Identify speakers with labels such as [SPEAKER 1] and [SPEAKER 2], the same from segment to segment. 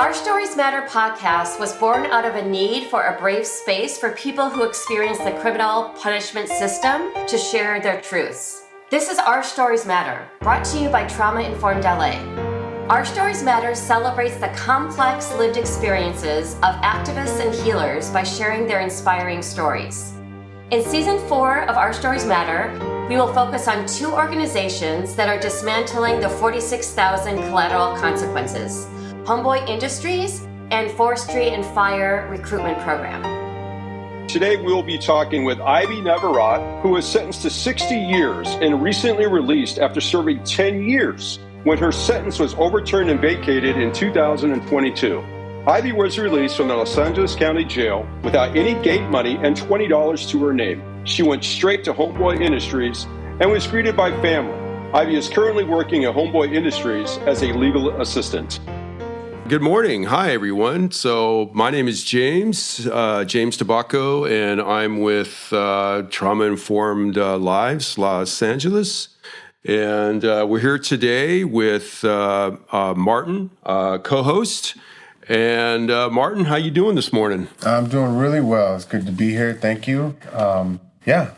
[SPEAKER 1] Our Stories Matter podcast was born out of a need for a brave space for people who experience the criminal punishment system to share their truths. This is Our Stories Matter, brought to you by Trauma Informed LA. Our Stories Matter celebrates the complex lived experiences of activists and healers by sharing their inspiring stories. In Season 4 of Our Stories Matter, we will focus on two organizations that are dismantling the 46,000 collateral consequences: Homeboy Industries and Forestry and Fire Recruitment Program.
[SPEAKER 2] Today we'll be talking with Ivy Navarrete, who was sentenced to 60 years and recently released after serving 10 years when her sentence was overturned and vacated in 2022. Ivy was released from the Los Angeles County Jail without any gate money and $20 to her name. She went straight to Homeboy Industries and was greeted by family. Ivy is currently working at Homeboy Industries as a legal assistant.
[SPEAKER 3] Good morning. Hi, everyone. So my name is James Tabacco, and I'm with Trauma Informed Lives, Los Angeles. And we're here today with Martin, co-host. And Martin, how you doing this morning?
[SPEAKER 4] I'm doing really well. It's good to be here. Thank you. I'm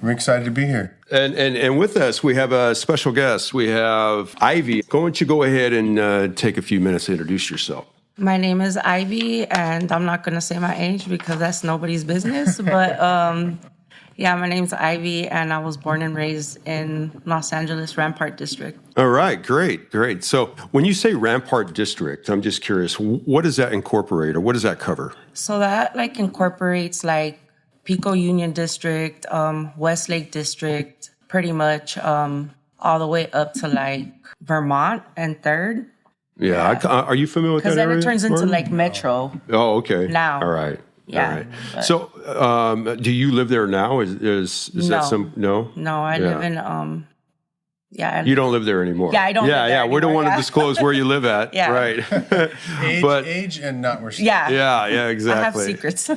[SPEAKER 4] excited to be here.
[SPEAKER 3] And with us, we have a special guest. We have Ivy. Why don't you go ahead and take a few minutes to introduce yourself?
[SPEAKER 5] My name is Ivy, and I'm not going to say my age because that's nobody's business. But my name's Ivy, and I was born and raised in Los Angeles, Rampart District.
[SPEAKER 3] All right, great. So when you say Rampart District, I'm just curious, what does that incorporate, or what does that cover?
[SPEAKER 5] So that incorporates Pico Union District, Westlake District, pretty much all the way up to Vermont and 3rd.
[SPEAKER 3] Yeah. Are you familiar with that area?
[SPEAKER 5] Because then it turns into Metro.
[SPEAKER 3] Oh, okay.
[SPEAKER 5] Now.
[SPEAKER 3] All right.
[SPEAKER 5] Yeah.
[SPEAKER 3] All right. So, do you live there now? Is that some? No.
[SPEAKER 5] No, I live in.
[SPEAKER 3] You don't live there anymore.
[SPEAKER 5] Yeah, I don't. Live there
[SPEAKER 3] we don't want to disclose where you live at.
[SPEAKER 5] Yeah.
[SPEAKER 3] Right.
[SPEAKER 4] Age, and not where.
[SPEAKER 3] Yeah, exactly.
[SPEAKER 5] I have secrets.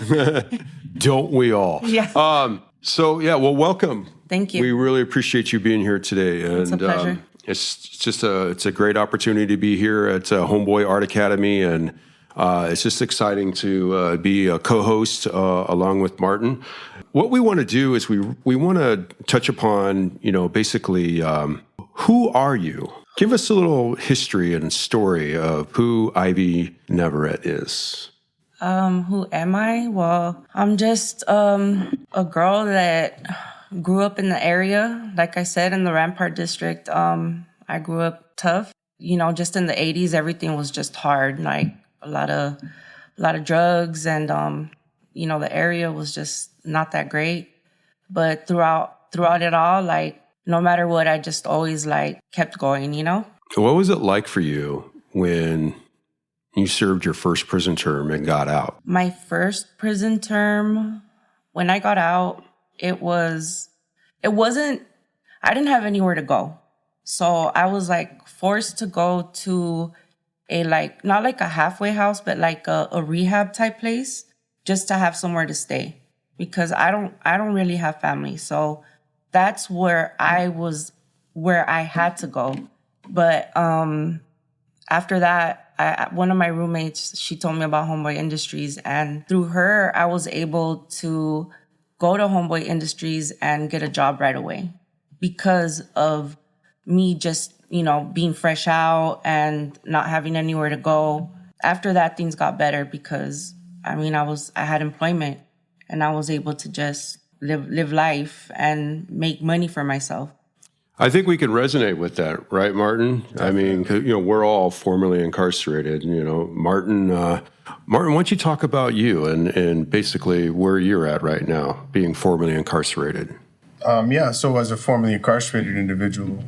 [SPEAKER 3] Don't we all?
[SPEAKER 5] Yeah.
[SPEAKER 3] Well, welcome.
[SPEAKER 5] Thank you.
[SPEAKER 3] We really appreciate you being here today.
[SPEAKER 5] It's a pleasure.
[SPEAKER 3] It's a great opportunity to be here at Homeboy Art Academy, and it's just exciting to be a co-host along with Martin. What we want to do is we want to touch upon, basically, who are you? Give us a little history and story of who Ivy Navarrete is.
[SPEAKER 5] Who am I? Well, I'm just a girl that grew up in the area, like I said, in the Rampart District. I grew up tough. Just in the 80s, everything was just hard. A lot of drugs, and the area was just not that great. But throughout it all, no matter what, I just always kept going.
[SPEAKER 3] What was it like for you when you served your first prison term and got out?
[SPEAKER 5] My first prison term, when I got out, I didn't have anywhere to go. So I was forced to go to a not a halfway house, but a rehab type place, just to have somewhere to stay, because I don't really have family. So that's where I had to go. But after that, one of my roommates, she told me about Homeboy Industries, and through her, I was able to go to Homeboy Industries and get a job right away because of me just, being fresh out and not having anywhere to go. After that, things got better because, I had employment, and I was able to just live life and make money for myself.
[SPEAKER 3] I think we can resonate with that, right, Martin?
[SPEAKER 4] Definitely.
[SPEAKER 3] We're all formerly incarcerated. Martin, why don't you talk about you and basically where you're at right now, being formerly incarcerated?
[SPEAKER 4] So as a formerly incarcerated individual,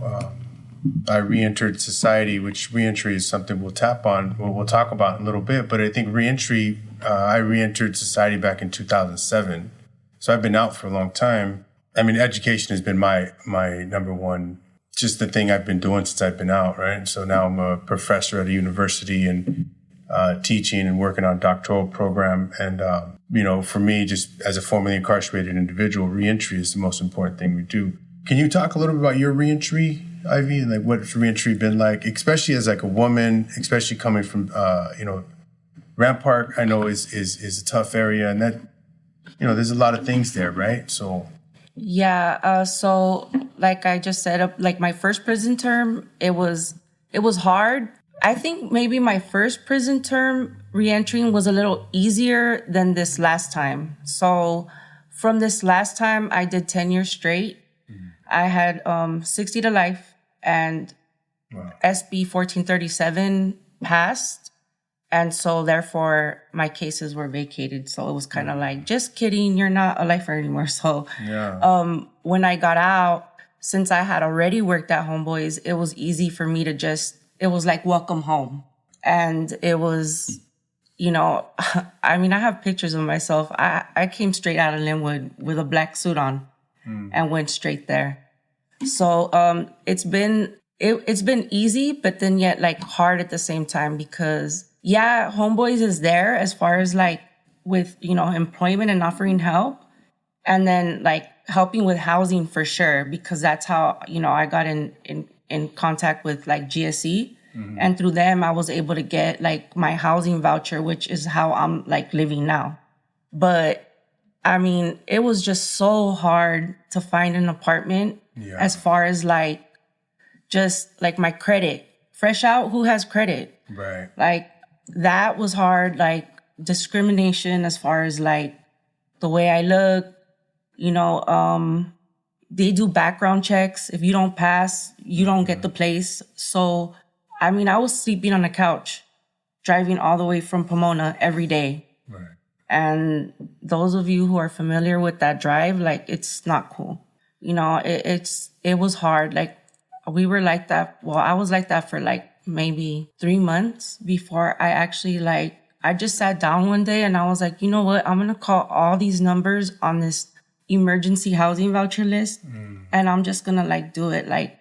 [SPEAKER 4] I re-entered society, which re-entry is something we'll talk about in a little bit. But I think re-entry, I re-entered society back in 2007. So I've been out for a long time. Education has been my number one, just the thing I've been doing since I've been out, right? So now I'm a professor at a university and teaching and working on a doctoral program. And, for me, just as a formerly incarcerated individual, reentry is the most important thing we do. Can you talk a little bit about your reentry, Ivy, and what's reentry been like, especially as a woman, especially coming from, Rampart, I know, is a tough area, and that, there's a lot of things there, right? So
[SPEAKER 5] Yeah. So like I just said, like my first prison term, it was hard. I think maybe my first prison term reentering was a little easier than this last time. So from this last time, I did 10 years straight. I had 60 to life, and SB 1437 passed. And so therefore my cases were vacated. So it was kind of like, just kidding, you're not a lifer anymore. So when I got out, since I had already worked at Homeboys, it was easy for me to it was like welcome home. And it was, I mean, I have pictures of myself. I came straight out of Linwood with a black suit on and went straight there. So it's been easy, but then yet like hard at the same time, because Homeboys is there as far as like with, employment and offering help, and then like helping with housing for sure, because that's how, I got in contact with like GSE, and through them I was able to get like my housing voucher, which is how I'm like living now. But I mean, it was just so hard to find an apartment as far as like just like my credit. Fresh out, who has credit?
[SPEAKER 4] Right.
[SPEAKER 5] Like that was hard, like discrimination as far as like the way I look, they do background checks. If you don't pass, you don't get the place. So, I mean, I was sleeping on the couch, driving all the way from Pomona every day.
[SPEAKER 4] Right.
[SPEAKER 5] And those of you who are familiar with that drive, like it's not cool. It was hard. Like we were like that. Well, I was like that for like maybe 3 months before I actually I just sat down one day and I was like, you know what? I'm going to call all these numbers on this emergency housing voucher list, and I'm just going to do it. Like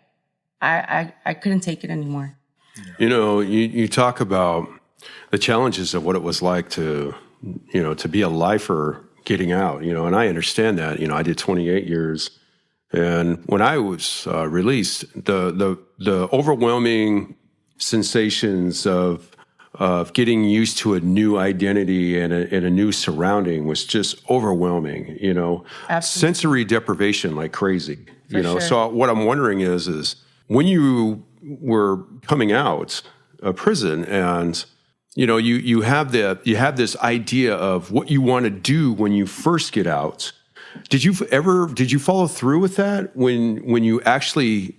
[SPEAKER 5] I couldn't take it anymore.
[SPEAKER 3] You talk about the challenges of what it was like to be a lifer getting out, and I understand that. I did 28 years. And when I was released, the overwhelming sensations of getting used to a new identity and a new surrounding was just overwhelming.
[SPEAKER 5] Absolutely.
[SPEAKER 3] Sensory deprivation like crazy.
[SPEAKER 5] Sure.
[SPEAKER 3] So what I'm wondering is when you were coming out of prison, and you have this idea of what you want to do when you first get out. Did you follow through with that when you actually,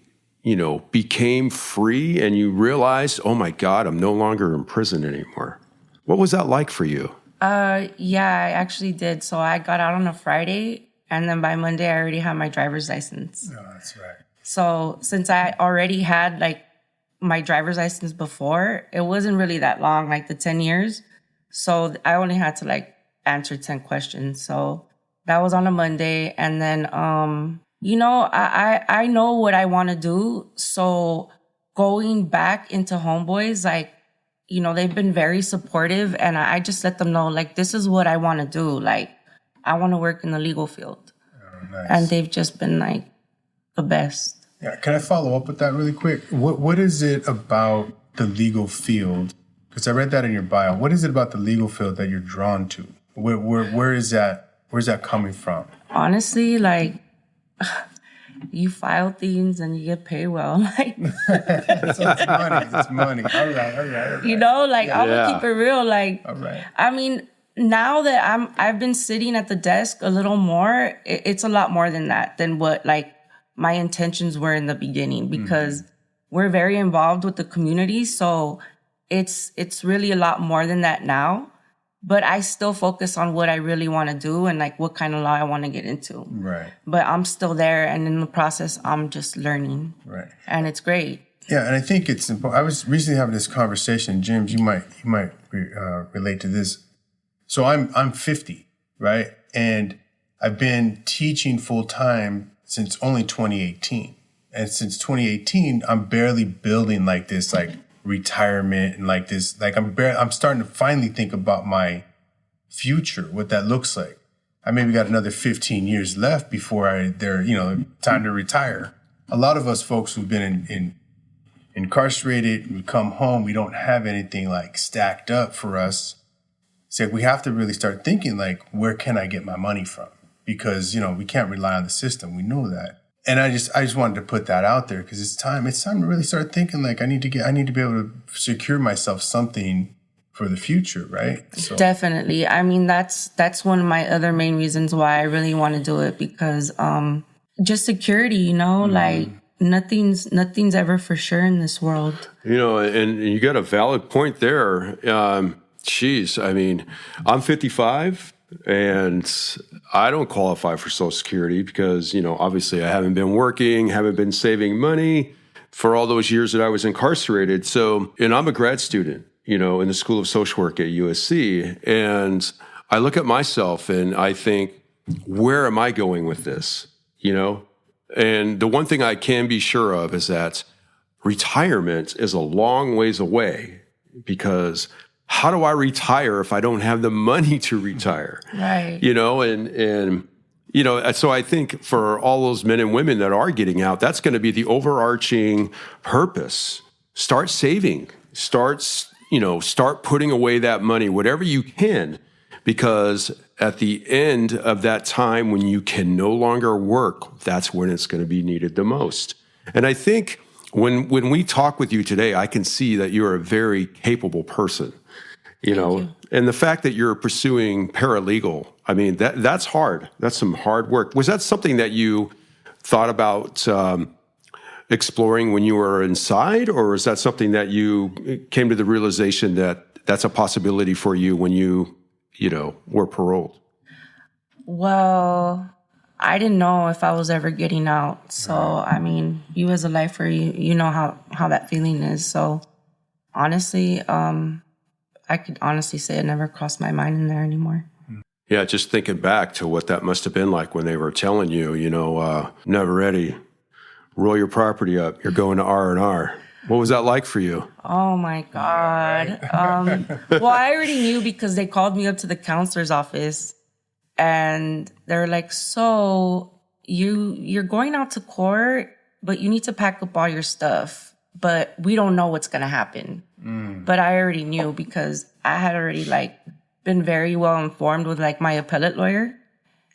[SPEAKER 3] became free and you realized, oh my God, I'm no longer in prison anymore? What was that like for you?
[SPEAKER 5] Yeah, I actually did. So I got out on a Friday, and then by Monday I already had my driver's license.
[SPEAKER 4] Oh, that's right.
[SPEAKER 5] So since I already had my driver's license before, it wasn't really that long, like the 10 years. So I only had to answer 10 questions. So that was on a Monday. And then, I know what I want to do. So going back into Homeboys, they've been very supportive, and I just let them know, this is what I want to do. I want to work in the legal field.
[SPEAKER 4] Oh, nice.
[SPEAKER 5] And they've just been the best.
[SPEAKER 4] Yeah, can I follow up with that really quick? What is it about the legal field? Because I read that in your bio. What is it about the legal field that you're drawn to? Where is that? Where's that coming from?
[SPEAKER 5] Honestly, you file things and you get paid well.
[SPEAKER 4] So it's money. All right.
[SPEAKER 5] I'm gonna keep it real.
[SPEAKER 4] All right.
[SPEAKER 5] I mean, now that I've been sitting at the desk a little more, it's a lot more than that, than what my intentions were in the beginning, because we're very involved with the community. So it's really a lot more than that now. But I still focus on what I really want to do and what kind of law I want to get into.
[SPEAKER 4] Right.
[SPEAKER 5] But I'm still there, and in the process, I'm just learning.
[SPEAKER 4] Right.
[SPEAKER 5] And it's great.
[SPEAKER 4] Yeah, and I think it's important. I was recently having this conversation, James. You might relate to this. So I'm 50, right, and I've been teaching full time since only 2018, and since 2018, I'm barely building this retirement and this. I'm starting to finally think about my future, what that looks like. I maybe got another 15 years left before time to retire. A lot of us folks who've been incarcerated, we come home, we don't have anything stacked up for us. it's like we have to really start thinking like, where can I get my money from? Because, we can't rely on the system. We know that. And I just wanted to put that out there because it's time to really start thinking like I need to be able to secure myself something for the future, right? So.
[SPEAKER 5] Definitely. I mean, that's one of my other main reasons why I really want to do it because just security, like nothing's ever for sure in this world.
[SPEAKER 3] And you got a valid point there. Geez, I mean, I'm 55 and I don't qualify for Social Security because, obviously I haven't been working, haven't been saving money for all those years that I was incarcerated. So, and I'm a grad student, in the School of Social Work at USC. And I look at myself and I think, where am I going with this? And the one thing I can be sure of is that retirement is a long ways away because how do I retire if I don't have the money to retire?
[SPEAKER 5] Right.
[SPEAKER 3] So I think for all those men and women that are getting out, that's going to be the overarching purpose. Start saving, start putting away that money, whatever you can, because at the end of that time when you can no longer work, that's when it's going to be needed the most. And I think when we talk with you today, I can see that you're a very capable person. And the fact that you're pursuing paralegal, I mean, that's hard. That's some hard work. Was that something that you thought about exploring when you were inside, or is that something that you came to the realization that that's a possibility for you when you were paroled?
[SPEAKER 5] Well, I didn't know if I was ever getting out. So, I mean, you as a lifer, you know how that feeling is. So, honestly, I could honestly say it never crossed my mind in there anymore.
[SPEAKER 3] Yeah, just thinking back to what that must have been like when they were telling you, Navarrete, roll your property up. You're going to R&R. What was that like for you?
[SPEAKER 5] Oh, my God. Well, I already knew because they called me up to the counselor's office and they're like, so you're going out to court, but you need to pack up all your stuff. But we don't know what's going to happen. But I already knew because I had already been very well informed with my appellate lawyer.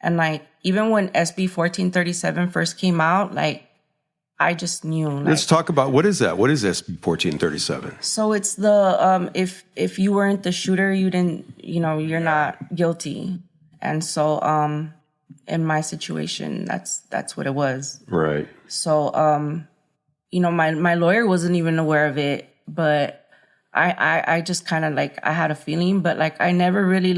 [SPEAKER 5] And even when SB 1437 first came out, I just knew.
[SPEAKER 3] Let's talk about, what is that? What is SB 1437?
[SPEAKER 5] So it's the, if you weren't the shooter, you didn't, you're not guilty. And so, in my situation, that's what it was.
[SPEAKER 3] Right.
[SPEAKER 5] So, my lawyer wasn't even aware of it, but I just kind of I had a feeling, but I never really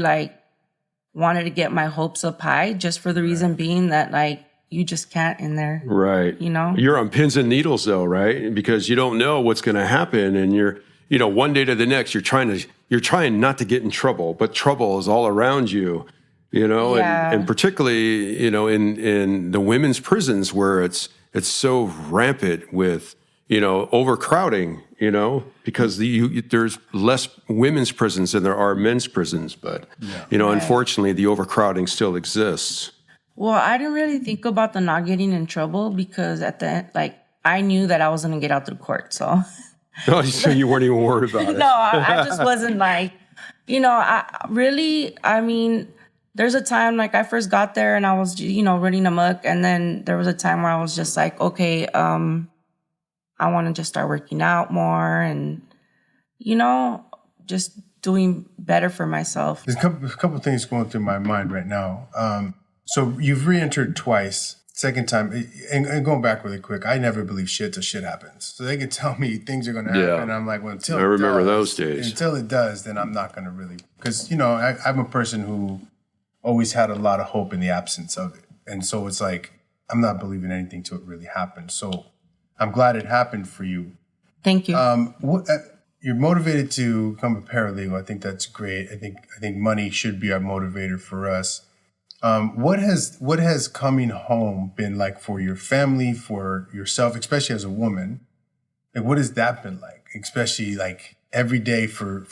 [SPEAKER 5] wanted to get my hopes up high just for the reason being that you just can't in there.
[SPEAKER 3] Right. You're on pins and needles though, right? Because you don't know what's going to happen and you're, one day to the next, you're trying not to get in trouble, but trouble is all around you,
[SPEAKER 5] Yeah.
[SPEAKER 3] and particularly, in the women's prisons where it's so rampant with, overcrowding, because there's less women's prisons than there are men's prisons. But, unfortunately, the overcrowding still exists.
[SPEAKER 5] Well, I didn't really think about the not getting in trouble because at the end, I knew that I was going to get out through court. So,
[SPEAKER 3] Oh, so you weren't even worried about it.
[SPEAKER 5] No, I just wasn't I mean, there's a time I first got there and I was, running amok. And then there was a time where I was just okay, I want to just start working out more and, just doing better for myself.
[SPEAKER 4] There's a couple things going through my mind right now. So you've re-entered twice. Second time, and going back really quick, I never believe shit till shit happens. So they can tell me things are going to happen.
[SPEAKER 3] Yeah.
[SPEAKER 4] I'm like, well, until
[SPEAKER 3] I remember those days.
[SPEAKER 4] Until it does, then I'm not going to really, because I'm a person who always had a lot of hope in the absence of it, and so it's I'm not believing anything till it really happens. So I'm glad it happened for you.
[SPEAKER 5] Thank you.
[SPEAKER 4] You're motivated to become a paralegal. I think that's great. I think money should be our motivator for us. What has coming home been like for your family, for yourself, especially as a woman? What has that been like? Especially every day for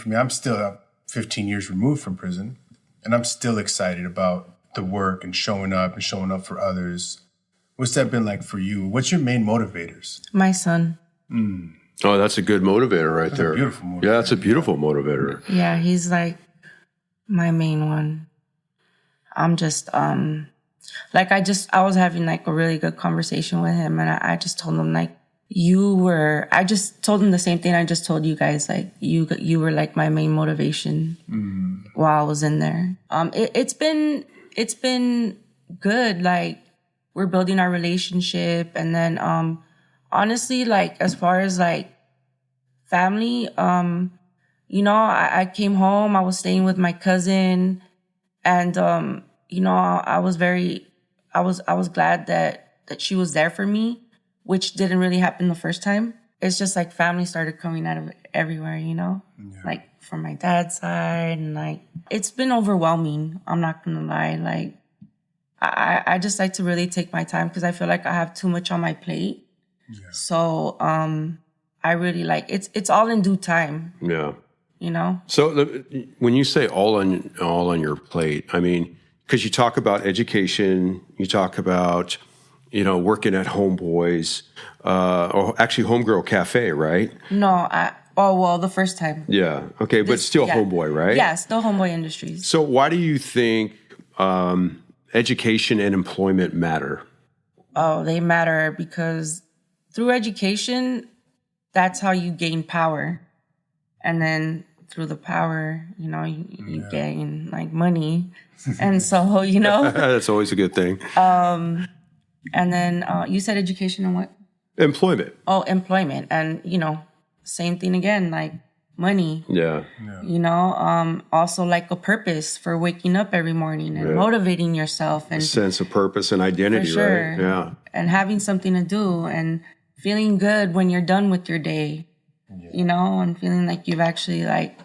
[SPEAKER 4] me. I'm still 15 years removed from prison, and I'm still excited about the work and showing up for others. What's that been like for you? What's your main motivators?
[SPEAKER 5] My son.
[SPEAKER 3] Oh, that's a good motivator right there.
[SPEAKER 4] A beautiful motivator.
[SPEAKER 3] Yeah, that's a beautiful motivator.
[SPEAKER 5] Yeah, he's My main one. I'm just, I was having like a really good conversation with him, and I just told him like, I just told him the same thing I just told you guys. Like you were like my main motivation while I was in there. It's been good. Like we're building our relationship, and then honestly, like as far as like family, I came home. I was staying with my cousin, and I was glad that she was there for me, which didn't really happen the first time. It's just like family started coming out of everywhere, like from my dad's side, and like it's been overwhelming. I'm not gonna lie. Like I just like to really take my time because I feel like I have too much on my plate. Yeah. So I really like it's all in due time.
[SPEAKER 3] Yeah.
[SPEAKER 5] So
[SPEAKER 3] when you say all on your plate, I mean, because you talk about education, you talk about working at Homeboys, or actually Homegirl Cafe, right?
[SPEAKER 5] No, the first time.
[SPEAKER 3] Yeah. Okay, but still Homeboy, right?
[SPEAKER 5] Yeah, still Homeboy Industries.
[SPEAKER 3] So why do you think education and employment matter?
[SPEAKER 5] Oh, they matter because through education, that's how you gain power. And then through the power, you gain like money. And so,
[SPEAKER 3] That's always a good thing.
[SPEAKER 5] And then you said education and what?
[SPEAKER 3] Employment.
[SPEAKER 5] Oh, employment. And, same thing again, like money.
[SPEAKER 3] Yeah.
[SPEAKER 5] Also like a purpose for waking up every morning and motivating yourself. And
[SPEAKER 3] a sense of purpose and identity,
[SPEAKER 5] for sure.
[SPEAKER 3] Right? Yeah.
[SPEAKER 5] And having something to do and feeling good when you're done with your day, and feeling like you've actually like,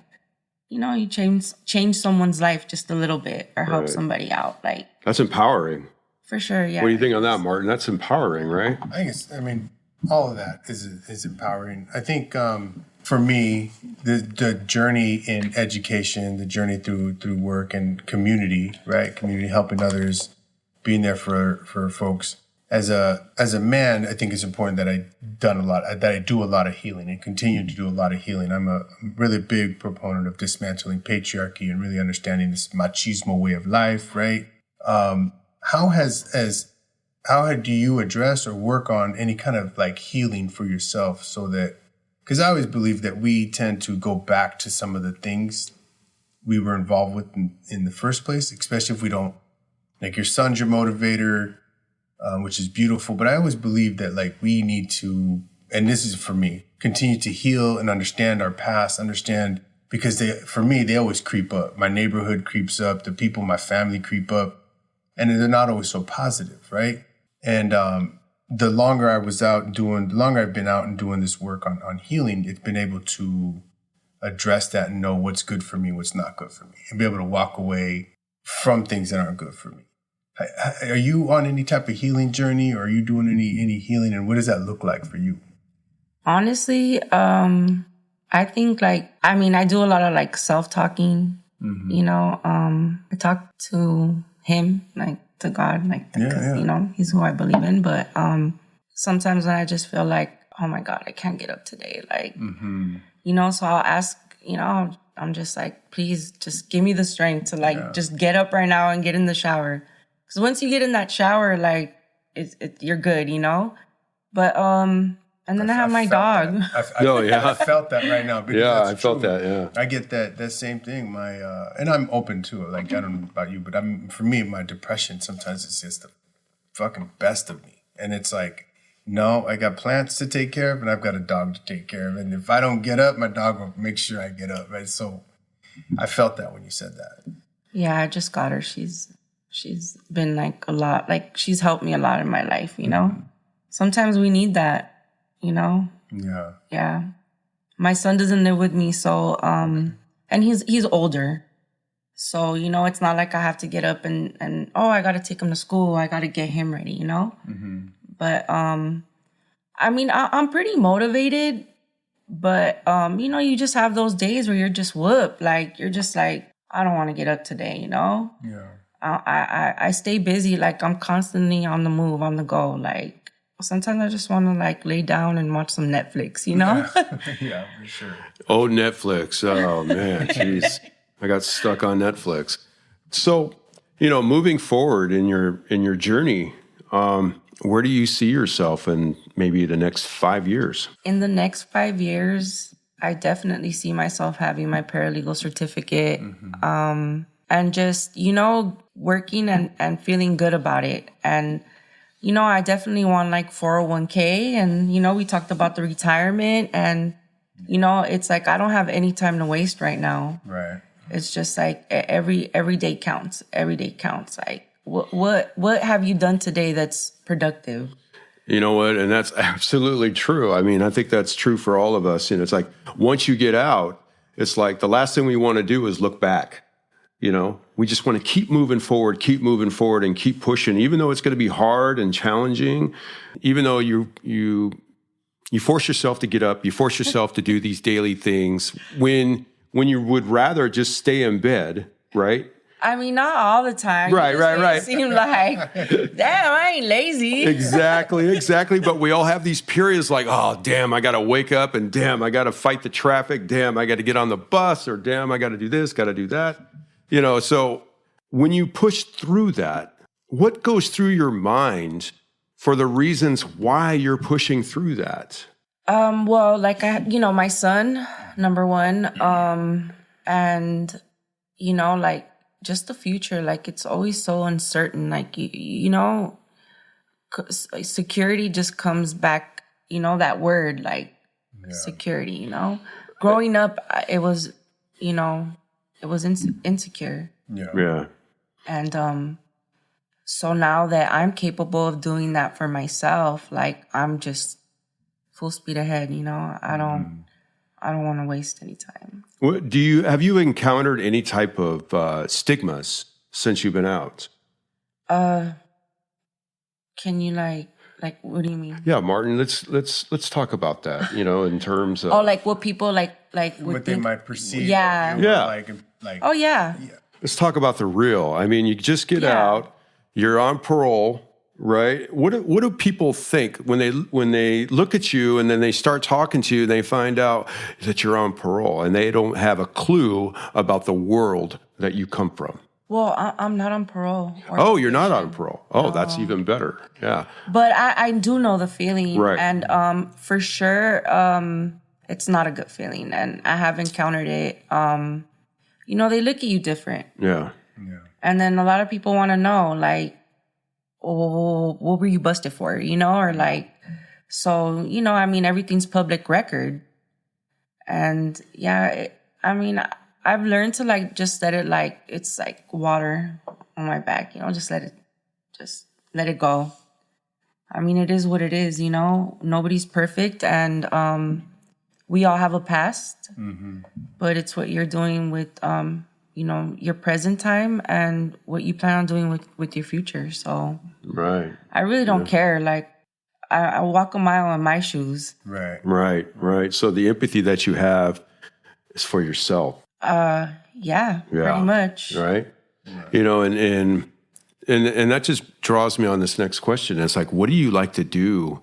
[SPEAKER 5] you change someone's life just a little bit or help somebody out. Like
[SPEAKER 3] that's empowering.
[SPEAKER 5] For sure, yeah.
[SPEAKER 3] What do you think on that, Martin? That's empowering, right?
[SPEAKER 4] I mean, all of that is empowering. I think for me, the journey in education, the journey through work and community, right? Community, helping others, being there for folks. As a man, I think it's important that I do a lot of healing and continue to do a lot of healing. I'm a really big proponent of dismantling patriarchy and really understanding this machismo way of life, right? How do you address or work on any kind of like healing for yourself so that, because I always believe that we tend to go back to some of the things we were involved with in the first place, especially if we don't, like your son's your motivator, which is beautiful. But I always believe that like we need to, and this is for me, continue to heal and understand our past, because for me, they always creep up. My neighborhood creeps up, the people in my family creep up. And they're not always so positive, right? And the longer I've been out and doing this work on healing, it's been able to address that and know what's good for me, what's not good for me, and be able to walk away from things that aren't good for me. Are you on any type of healing journey, or are you doing any healing, and what does that look like for you?
[SPEAKER 5] Honestly, I think I do a lot of like self-talking. I talk to him, like to God, like because he's who I believe in. But sometimes when I just feel like, oh my God, I can't get up today, like so I'll ask, I'm just like, please just give me the strength to like just get up right now and get in the shower, because once you get in that shower, like you're good, But and then I have my dog.
[SPEAKER 4] I felt that right now.
[SPEAKER 3] Yeah, I felt that. Yeah,
[SPEAKER 4] I get that same thing. And I'm open to it. Like I don't know about you, but for me, my depression sometimes it's just the fucking best of me. And it's like, no, I got plants to take care of, and I've got a dog to take care of. And if I don't get up, my dog will make sure I get up. Right. So I felt that when you said that.
[SPEAKER 5] Yeah, I just got her. She's been like a lot. Like she's helped me a lot in my life. Sometimes we need that. Yeah. My son doesn't live with me, so and he's older, so it's not like I have to get up and I got to take him to school, I got to get him ready, But I'm pretty motivated, but you just have those days where you're just whooped, like you're just like, I don't want to get up today,
[SPEAKER 4] Yeah.
[SPEAKER 5] I stay busy, like I'm constantly on the move, on the go, like. Sometimes I just want to like lay down and watch some Netflix,
[SPEAKER 4] Yeah, for sure.
[SPEAKER 3] Oh, Netflix. Oh, man. Jeez. I got stuck on Netflix. So, moving forward in your journey, where do you see yourself in maybe the next 5 years?
[SPEAKER 5] In the next 5 years, I definitely see myself having my paralegal certificate, and just, working and feeling good about it. And, I definitely want like 401k, and, we talked about the retirement, and, it's like, I don't have any time to waste right now.
[SPEAKER 4] Right.
[SPEAKER 5] It's just like every day counts. Every day counts. Like what have you done today that's productive?
[SPEAKER 3] You know what? And that's absolutely true. I mean, I think that's true for all of us. It's like once you get out, it's like the last thing we want to do is look back. We just want to keep moving forward and keep pushing, even though it's going to be hard and challenging, even though you force yourself to get up, you force yourself to do these daily things when you would rather just stay in bed, right?
[SPEAKER 5] I mean, not all the time.
[SPEAKER 3] Right.
[SPEAKER 5] It seems like, damn, I ain't lazy.
[SPEAKER 3] Exactly. But we all have these periods like, oh, damn, I got to wake up, and damn, I got to fight the traffic. Damn, I got to get on the bus, or damn, I got to do this, got to do that. So when you push through that, what goes through your mind for the reasons why you're pushing through that?
[SPEAKER 5] Well, like my son, number one, and like just the future, like it's always so uncertain. Like security just comes back. That word, like security. Growing up, it was insecure.
[SPEAKER 3] Yeah.
[SPEAKER 5] And so now that I'm capable of doing that for myself, like I'm just full speed ahead. I don't want to waste any time.
[SPEAKER 3] Have you encountered any type of stigmas since you've been out?
[SPEAKER 5] Can you like what do you mean?
[SPEAKER 3] Yeah, Martin, let's talk about that. In terms of
[SPEAKER 5] like what people like
[SPEAKER 4] what they might perceive.
[SPEAKER 5] Yeah.
[SPEAKER 4] Like.
[SPEAKER 5] Oh yeah.
[SPEAKER 3] Let's talk about the real. I mean, you just get out. You're on parole. Right? What do people think when they look at you and then they start talking to you and they find out that you're on parole and they don't have a clue about the world that you come from?
[SPEAKER 5] Well, I'm not on parole.
[SPEAKER 3] Oh, you're not on parole. Oh, that's even better. Yeah.
[SPEAKER 5] But I do know the feeling.
[SPEAKER 3] Right.
[SPEAKER 5] And for sure, it's not a good feeling. And I have encountered it. They look at you different.
[SPEAKER 3] Yeah.
[SPEAKER 5] And then a lot of people want to know, like, oh, what were you busted for? Or like, so, I mean, everything's public record. And I've learned to like, just let it like, it's like water on my back, just let it go. I mean, it is what it is, nobody's perfect. And, we all have a past, but it's what you're doing with, your present time and what you plan on doing with your future. So
[SPEAKER 3] right.
[SPEAKER 5] I really don't care. Like I walk a mile in my shoes.
[SPEAKER 3] Right. So the empathy that you have is for yourself.
[SPEAKER 5] Yeah, pretty much.
[SPEAKER 3] Right. And that just draws me on this next question. It's like, what do you like to do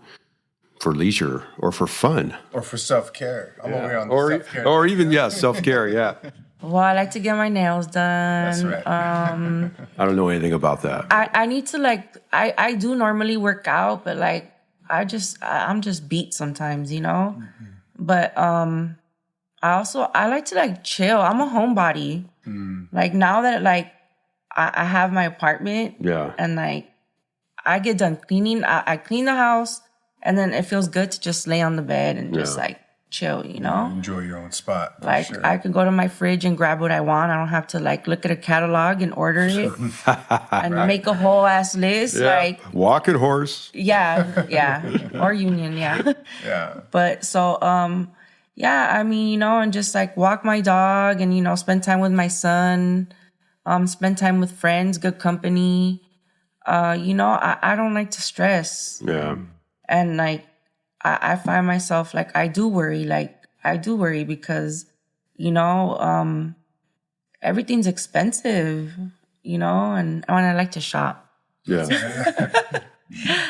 [SPEAKER 3] for leisure or for fun?
[SPEAKER 4] Or for self-care. I'm over here on the self-care.
[SPEAKER 3] Or even, self-care, yeah.
[SPEAKER 5] Well, I like to get my nails done.
[SPEAKER 4] That's right.
[SPEAKER 3] I don't know anything about that.
[SPEAKER 5] I need to I do normally work out, but like I'm just beat sometimes, But I like to like chill. I'm a homebody. Like now that like I have my apartment, and like I get done cleaning, I clean the house, and then it feels good to just lay on the bed and just like chill,
[SPEAKER 4] Enjoy your own spot.
[SPEAKER 5] Like
[SPEAKER 4] sure.
[SPEAKER 5] I can go to my fridge and grab what I want. I don't have to like look at a catalog and order it and make a whole ass list.
[SPEAKER 3] Yeah.
[SPEAKER 5] Like
[SPEAKER 3] walking horse.
[SPEAKER 5] Yeah. Or union, yeah.
[SPEAKER 4] Yeah.
[SPEAKER 5] But so I mean, and just like walk my dog and spend time with my son, spend time with friends, good company. I don't like to stress.
[SPEAKER 3] Yeah.
[SPEAKER 5] And like I find myself like I do worry because everything's expensive, and I like to shop.
[SPEAKER 3] Yeah.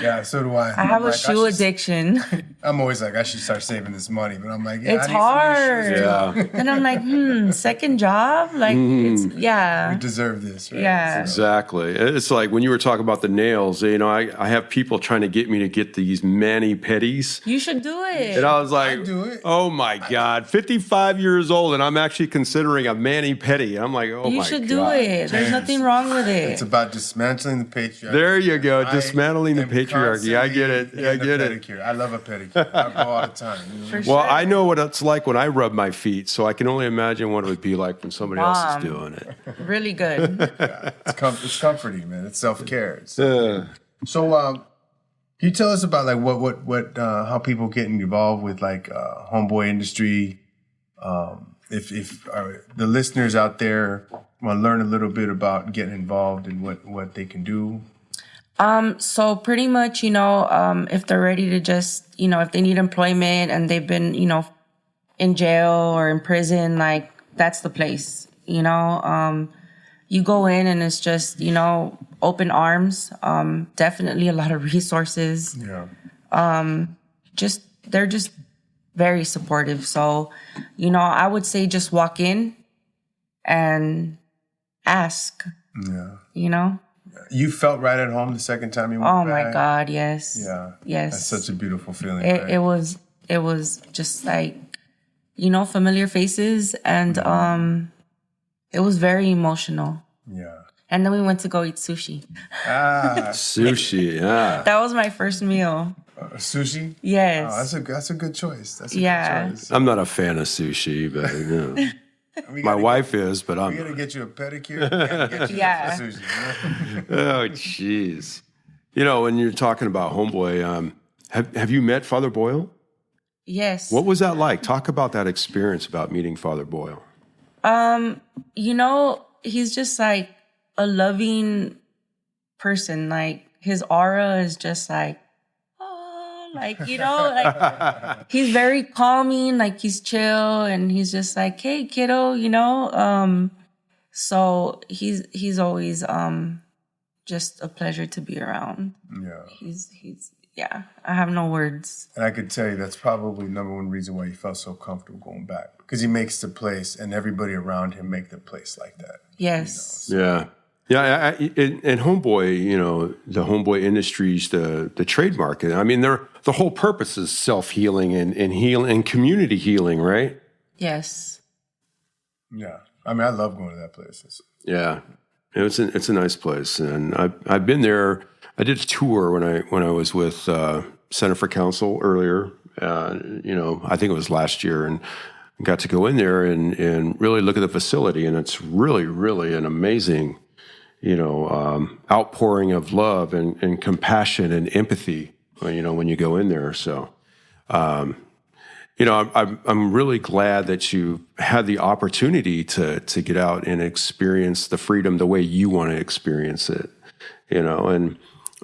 [SPEAKER 4] Yeah, so do I.
[SPEAKER 5] I have a shoe addiction.
[SPEAKER 4] I'm always like, I should start saving this money, but I'm like, yeah,
[SPEAKER 5] It's
[SPEAKER 4] I need some new shoes.
[SPEAKER 5] hard.
[SPEAKER 3] Yeah.
[SPEAKER 5] And I'm like, second job? Like, it's,
[SPEAKER 4] We
[SPEAKER 5] yeah.
[SPEAKER 4] deserve this, right?
[SPEAKER 5] Yeah.
[SPEAKER 3] Exactly. It's like when you were talking about the nails, you know, I have people trying to get me to get these mani-pedis.
[SPEAKER 5] You should do it.
[SPEAKER 3] And I was like,
[SPEAKER 4] I do it.
[SPEAKER 3] oh my God, 55 years old, and I'm actually considering a mani-pedi. I'm like, oh my God.
[SPEAKER 5] You should do it. There's nothing wrong with it.
[SPEAKER 4] It's about dismantling the patriarchy.
[SPEAKER 3] There you go,
[SPEAKER 4] I
[SPEAKER 3] dismantling the
[SPEAKER 4] am
[SPEAKER 3] patriarchy. I get it.
[SPEAKER 4] constantly
[SPEAKER 3] I
[SPEAKER 4] getting
[SPEAKER 3] get
[SPEAKER 4] a
[SPEAKER 3] it.
[SPEAKER 4] pedicure. I love a pedicure. I go all the time. You know?
[SPEAKER 5] For
[SPEAKER 3] Well,
[SPEAKER 5] sure.
[SPEAKER 3] I know what it's like when I rub my feet, so I can only imagine what it would be like when somebody else is doing it.
[SPEAKER 5] Really good.
[SPEAKER 4] It's comforting, man. It's self-care. So, can you tell us about like what how people getting involved with like Homeboy Industry? If the listeners out there want to learn a little bit about getting involved and what they can do.
[SPEAKER 5] So pretty much, if they're ready to just, if they need employment and they've been, in jail or in prison, like that's the place, you go in and it's just, open arms, definitely a lot of resources.
[SPEAKER 4] Yeah.
[SPEAKER 5] They're just very supportive. So, I would say just walk in and ask,
[SPEAKER 4] Yeah. You felt right at home the second time you went
[SPEAKER 5] Oh
[SPEAKER 4] back?
[SPEAKER 5] my God, yes.
[SPEAKER 4] Yeah.
[SPEAKER 5] Yes.
[SPEAKER 4] That's such a beautiful feeling. right?
[SPEAKER 5] It was just like, familiar faces, and it was very emotional.
[SPEAKER 4] Yeah.
[SPEAKER 5] And then we went to go eat sushi.
[SPEAKER 3] Sushi, yeah.
[SPEAKER 5] That was my first meal.
[SPEAKER 4] Sushi?
[SPEAKER 5] Yes.
[SPEAKER 4] Oh, that's a good choice. That's a
[SPEAKER 5] Yeah.
[SPEAKER 4] good choice.
[SPEAKER 3] I'm not a fan of sushi, but
[SPEAKER 4] We
[SPEAKER 3] my
[SPEAKER 4] gotta
[SPEAKER 3] wife is, but
[SPEAKER 4] We
[SPEAKER 3] I'm
[SPEAKER 4] gotta get you a pedicure. We gotta get you
[SPEAKER 5] Yeah.
[SPEAKER 4] some sushi. You know?
[SPEAKER 3] Oh, jeez. When you're talking about Homeboy, have you met Father Boyle?
[SPEAKER 5] Yes.
[SPEAKER 3] What was that like? Talk about that experience about meeting Father Boyle.
[SPEAKER 5] He's just like a loving person. Like his aura is just like, like he's very calming, like he's chill, and he's just like, hey kiddo, so he's always just a pleasure to be around.
[SPEAKER 4] Yeah.
[SPEAKER 5] He's yeah, I have no words.
[SPEAKER 4] And I could tell you that's probably number one reason why he felt so comfortable going back. Because he makes the place and everybody around him make the place like that.
[SPEAKER 5] Yes.
[SPEAKER 3] Yeah. Yeah, and Homeboy, the Homeboy Industries, the trademark. I mean, the whole purpose is self-healing and healing and community healing, right?
[SPEAKER 5] Yes.
[SPEAKER 4] Yeah. I mean, I love going to that place.
[SPEAKER 3] Yeah, it's a nice place, and I've been there. I did a tour when I was with Center for Council earlier. I think it was last year, and got to go in there and really look at the facility, and it's really, really an amazing, outpouring of love and compassion and empathy, when you go in there. So, I'm really glad that you had the opportunity to get out and experience the freedom the way you want to experience it,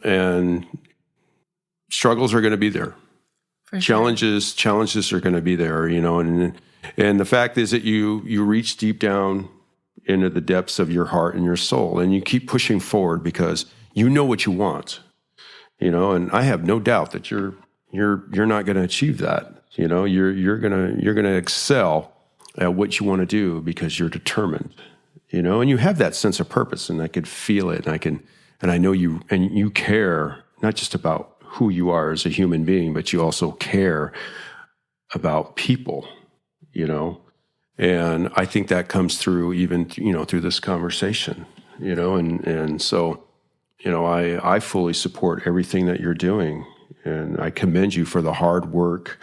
[SPEAKER 3] and struggles are going to be there.
[SPEAKER 5] For sure.
[SPEAKER 3] Challenges are going to be there, and the fact is that you reach deep down into the depths of your heart and your soul, and you keep pushing forward because you know what you want, and I have no doubt that you're not going to achieve that. You're gonna excel at what you want to do because you're determined, and you have that sense of purpose, and I could feel it, and I know you care not just about who you are as a human being, but you also care about people, and I think that comes through even, through this conversation, and so, I fully support everything that you're doing, and I commend you for the hard work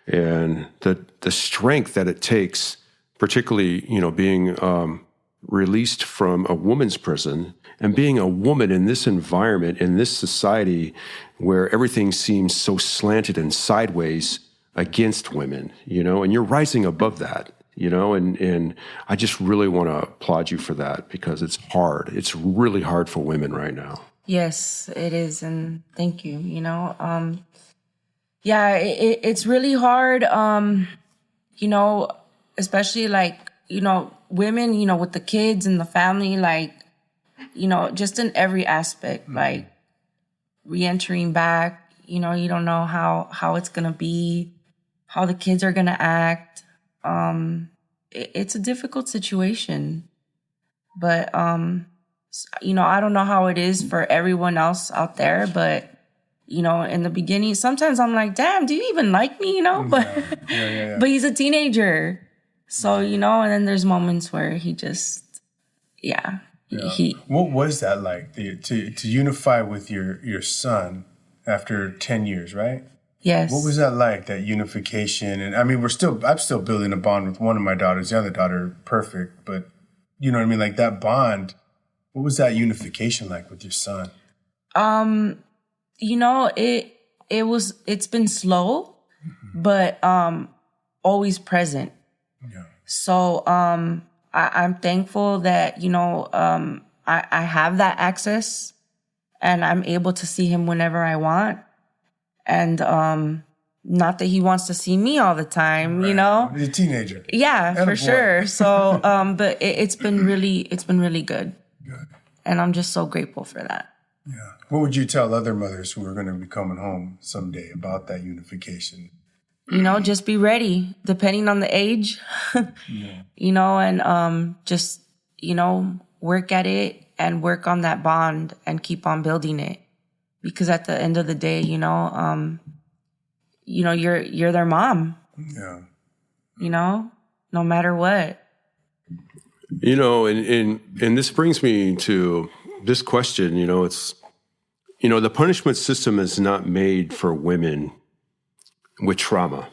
[SPEAKER 3] and the strength that it takes, particularly, being released from a woman's prison and being a woman in this environment, in this society where everything seems so slanted and sideways against women, and you're rising above that, and I just really want to applaud you for that because it's hard. It's really hard for women right now.
[SPEAKER 5] Yes, it is, and thank you. It's really hard. Especially like women, with the kids and the family, like just in every aspect, like re-entering back, you know, you don't know how it's gonna be, how the kids are gonna act. It's a difficult situation, but you know, I don't know how it is for everyone else out there, but you know, in the beginning, sometimes I'm like, damn, do you even like me? You know, but but he's a teenager, so you know, and then there's moments where he just,
[SPEAKER 4] What was that like to unify with your son after 10 years, right?
[SPEAKER 5] Yes.
[SPEAKER 4] What was that like, that unification? And I mean, I'm still building a bond with one of my daughters. The other daughter, perfect, but you know what I mean? Like that bond, what was that unification like with your son?
[SPEAKER 5] You know, it's been slow, but always present.
[SPEAKER 4] Yeah.
[SPEAKER 5] So I'm thankful that, you know, I have that access and I'm able to see him whenever I want. And not that he wants to see me all the time, you know.
[SPEAKER 4] He's a teenager.
[SPEAKER 5] Yeah,
[SPEAKER 4] And a
[SPEAKER 5] for
[SPEAKER 4] boy.
[SPEAKER 5] sure. So but it's been really good.
[SPEAKER 4] Good.
[SPEAKER 5] And I'm just so grateful for that.
[SPEAKER 4] Yeah. What would you tell other mothers who are going to be coming home someday about that unification?
[SPEAKER 5] You know, just be ready, depending on the age, you know, and just, you know, work at it and work on that bond and keep on building it. Because at the end of the day, you know, you're their mom.
[SPEAKER 4] Yeah.
[SPEAKER 5] You know, no matter what.
[SPEAKER 3] You know, and this brings me to this question. You know, it's, you know, the punishment system is not made for women with trauma,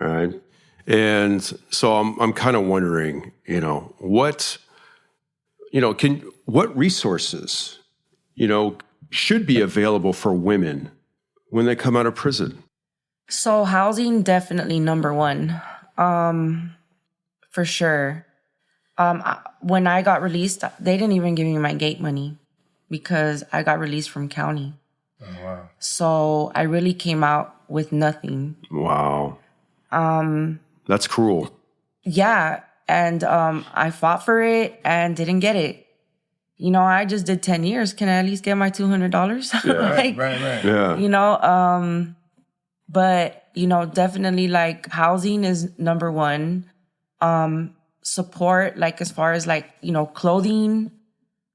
[SPEAKER 3] all right? And so I'm kind of wondering, you know, what resources, you know, should be available for women when they come out of prison?
[SPEAKER 5] So housing, definitely number one, for sure. When I got released, they didn't even give me my gate money because I got released from county.
[SPEAKER 4] Oh, wow.
[SPEAKER 5] So I really came out with nothing.
[SPEAKER 3] Wow. That's cruel.
[SPEAKER 5] Yeah. And I fought for it and didn't get it. You know, I just did 10 years. Can I at least get my $200?
[SPEAKER 3] Yeah.
[SPEAKER 5] Like,
[SPEAKER 4] Right.
[SPEAKER 3] Yeah.
[SPEAKER 5] you know, but, you know, definitely like housing is number one. Support, like as far as like, you know, clothing,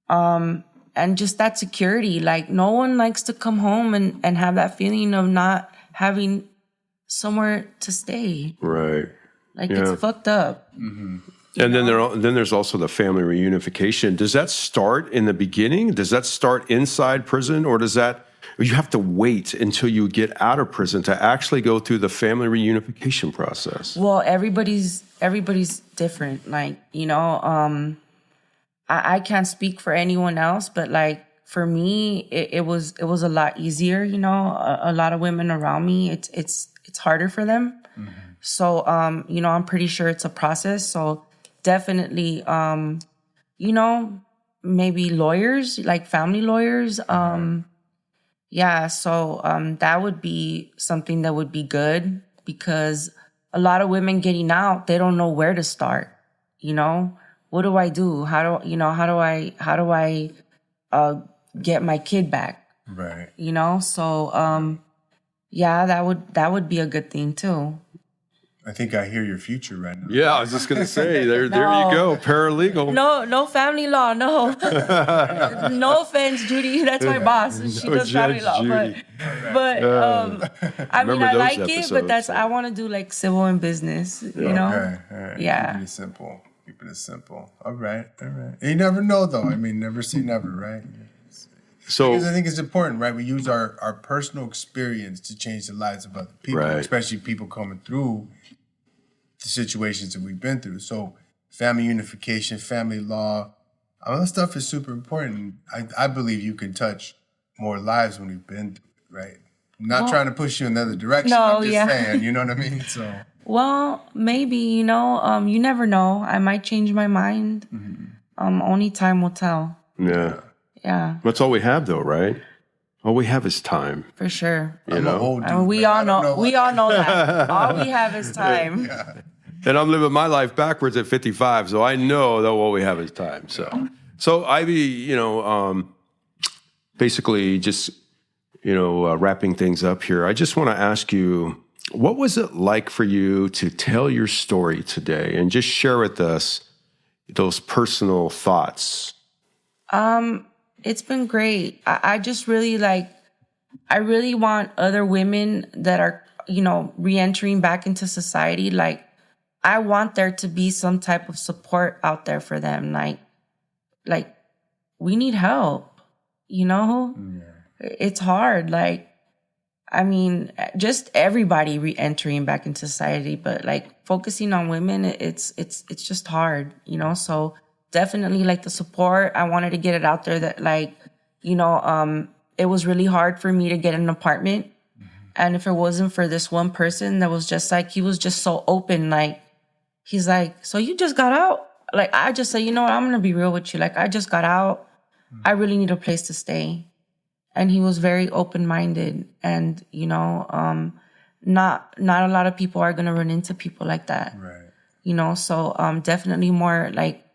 [SPEAKER 5] and just that security. Like no one likes to come home and have that feeling of not having somewhere to stay.
[SPEAKER 3] Right.
[SPEAKER 5] Like
[SPEAKER 3] Yeah.
[SPEAKER 5] it's fucked up.
[SPEAKER 3] Mm-hmm. And then there's also the family reunification. Does that start in the beginning? Does that start inside prison, or does that you have to wait until you get out of prison to actually go through the family reunification process?
[SPEAKER 5] Well, everybody's different. Like, you know, I can't speak for anyone else, but like for me, it was a lot easier. You know, a lot of women around me, it's harder for them. Mm-hmm. So, you know, I'm pretty sure it's a process. So definitely, you know, maybe lawyers, like family lawyers. Yeah. So, that would be something that would be good because a lot of women getting out, they don't know where to start. You know, what do I do? How do I get my kid back?
[SPEAKER 4] Right.
[SPEAKER 5] You know, so, yeah, that would be a good thing too.
[SPEAKER 4] I think I hear your future right now.
[SPEAKER 3] Yeah, I was just going to say, there you go, paralegal.
[SPEAKER 5] No family law, no. No offense, Judy. That's my boss. She does family law.
[SPEAKER 3] Judy.
[SPEAKER 5] But I mean, I like it, but
[SPEAKER 3] episodes.
[SPEAKER 5] I want to do like civil and business, you know?
[SPEAKER 4] Okay. All right.
[SPEAKER 5] Yeah.
[SPEAKER 4] Keep it simple. All right. You never know, though. I mean, never say never, right?
[SPEAKER 3] So
[SPEAKER 4] Because I think it's important, right? We use our personal experience to change the lives of other people,
[SPEAKER 3] Right.
[SPEAKER 4] especially people coming through the situations that we've been through. So family unification, family law, all that stuff is super important. I believe you can touch more lives when we've been through it, right? I'm not trying to push you in another direction.
[SPEAKER 5] No,
[SPEAKER 4] I'm just
[SPEAKER 5] yeah.
[SPEAKER 4] saying, you know what I mean? So
[SPEAKER 5] Well, maybe, you know, you never know. I might change my mind. Mm-hmm. Only time will tell.
[SPEAKER 3] yeah,
[SPEAKER 5] Yeah,
[SPEAKER 3] that's all we have, though, right? All we have is time.
[SPEAKER 5] for sure.
[SPEAKER 3] You
[SPEAKER 4] I'm
[SPEAKER 3] know,
[SPEAKER 4] an old dude,
[SPEAKER 5] I mean, we
[SPEAKER 4] man.
[SPEAKER 5] all
[SPEAKER 4] I don't
[SPEAKER 5] know. We all know that. All we have is time.
[SPEAKER 3] and I'm living my life backwards at 55, so I know that all we have is time. So Ivy, you know, basically just, wrapping things up here, I just want to ask you, what was it like for you to tell your story today and just share with us those personal thoughts?
[SPEAKER 5] It's been great. I just really I really want other women that are, re-entering back into society. I want there to be some type of support out there for them. Like we need help, Yeah. It's hard. Just everybody re-entering back into society, but focusing on women, it's just hard, So definitely the support. I wanted to get it out there that it was really hard for me to get an apartment. Mm-hmm. And if it wasn't for this one person that was just he was just so open, he's like, so you just got out? I just said, I'm going to be real with you. I just got out. Mm-hmm. I really need a place to stay. And he was very open-minded. And, not a lot of people are going to run into people like that. Right. So definitely more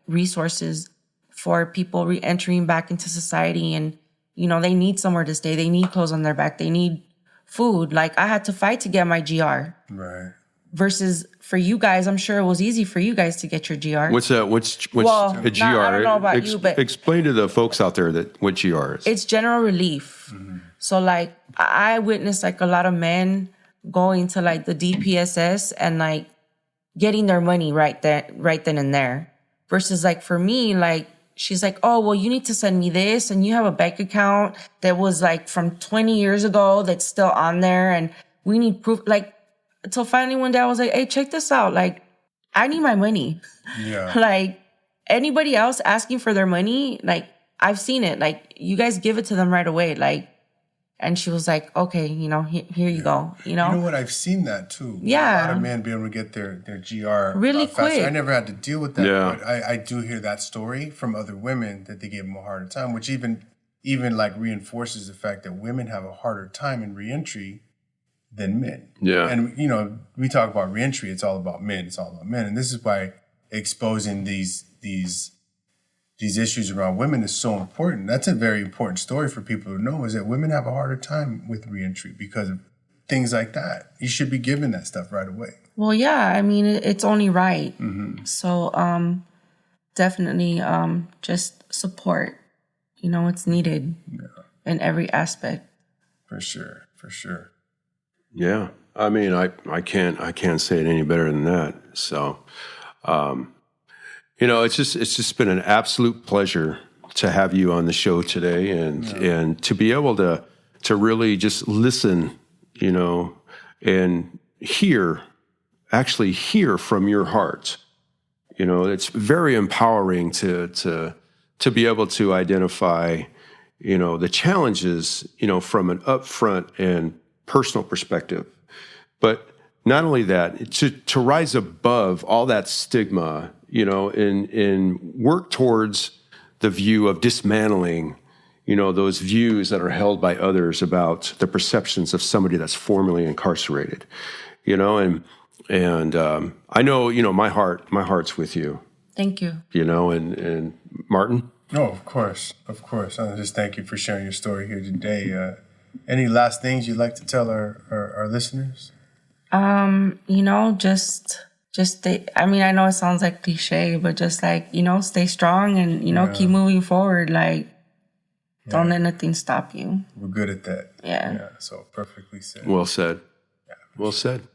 [SPEAKER 5] resources for people re-entering back into society. And, they need somewhere to stay. They need clothes on their back. They need food. I had to fight to get my GR. Right. Versus for you guys, I'm sure it was easy for you guys to get your GR.
[SPEAKER 3] What's that? What's a GR?
[SPEAKER 5] I don't know about you, but
[SPEAKER 3] explain to the folks out there what GR is.
[SPEAKER 5] It's general relief. Mm-hmm. So I witnessed a lot of men going to the DPSS and getting their money right then and there. Versus for me, she's like, oh, well, you need to send me this, and you have a bank account that was from 20 years ago that's still on there, and we need proof. Until finally one day I was like, hey, check this out. I need my money. Yeah. Anybody else asking for their money, I've seen it. You guys give it to them right away. And she was like, okay, here you go. You know
[SPEAKER 4] what? I've seen that too.
[SPEAKER 5] Yeah.
[SPEAKER 4] A lot of men be able to get their GR
[SPEAKER 5] really quick.
[SPEAKER 4] Faster. I never had to deal with that.
[SPEAKER 3] Yeah.
[SPEAKER 4] But I do hear that story from other women that they give them a harder time, which even reinforces the fact that women have a harder time in reentry than men.
[SPEAKER 3] Yeah.
[SPEAKER 4] And, we talk about reentry, it's all about men. It's all about men. And this is why exposing these issues around women is so important. That's a very important story for people to know, is that women have a harder time with reentry because of things like that. You should be given that stuff right away.
[SPEAKER 5] Well, yeah, it's only right. Mm-hmm. So definitely just support. It's needed in every aspect.
[SPEAKER 4] For sure.
[SPEAKER 3] Yeah. I can't say it any better than that. So, it's just been an absolute pleasure to have you on the show today and to be able to really just listen, and hear from your heart. It's very empowering to be able to identify, the challenges, from an upfront and personal perspective. But not only that, to rise above all that stigma, and work towards the view of dismantling, those views that are held by others about the perceptions of somebody that's formerly incarcerated, and I know, my heart's with you.
[SPEAKER 5] Thank you.
[SPEAKER 3] And Martin?
[SPEAKER 4] No, of course. I just thank you for sharing your story here today. Any last things you'd like to tell our listeners?
[SPEAKER 5] Just stay. I know it sounds like cliche, but just stay strong and, keep moving forward. Don't let nothing stop you.
[SPEAKER 4] We're good at that.
[SPEAKER 5] Yeah.
[SPEAKER 4] So perfectly said.
[SPEAKER 3] Well said.
[SPEAKER 4] Yeah,
[SPEAKER 3] well said.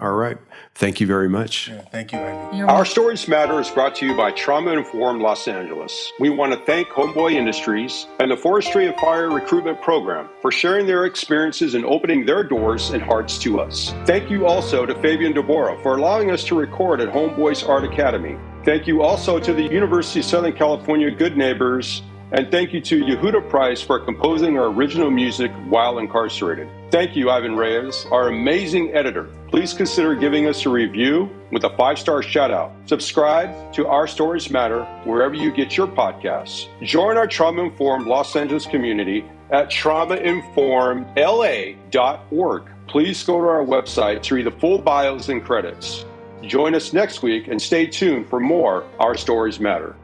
[SPEAKER 3] All right. Thank you very much.
[SPEAKER 4] Yeah, thank you, Ivy.
[SPEAKER 2] Our Stories Matter is brought to you by Trauma Informed Los Angeles. We want to thank Homeboy Industries and the Forestry and Fire Recruitment Program for sharing their experiences and opening their doors and hearts to us. Thank you also to Fabian DeBora for allowing us to record at Homeboy's Art Academy. Thank you also to the University of Southern California Good Neighbors. And thank you to Yehuda Price for composing our original music while incarcerated. Thank you, Ivan Reyes, our amazing editor. Please consider giving us a review with a 5-star shout-out. Subscribe to Our Stories Matter wherever you get your podcasts. Join our trauma-informed Los Angeles community at traumainformedla.org. Please go to our website to read the full bios and credits. Join us next week and stay tuned for more Our Stories Matter.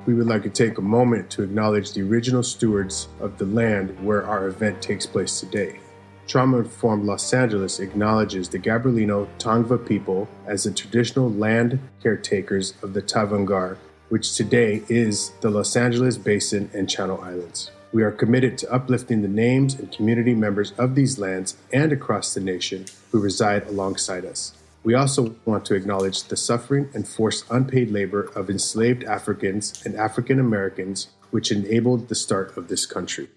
[SPEAKER 4] we would like to take a moment to acknowledge the original stewards of the land where our event takes place today. Trauma-informed Los Angeles acknowledges the Gabrielino Tongva people as the traditional land caretakers of the Tavangar, which today is the Los Angeles Basin and Channel Islands. We are committed to uplifting the names and community members of these lands and across the nation who reside alongside us. We also want to acknowledge the suffering and forced unpaid labor of enslaved Africans and African Americans, which enabled the start of this country.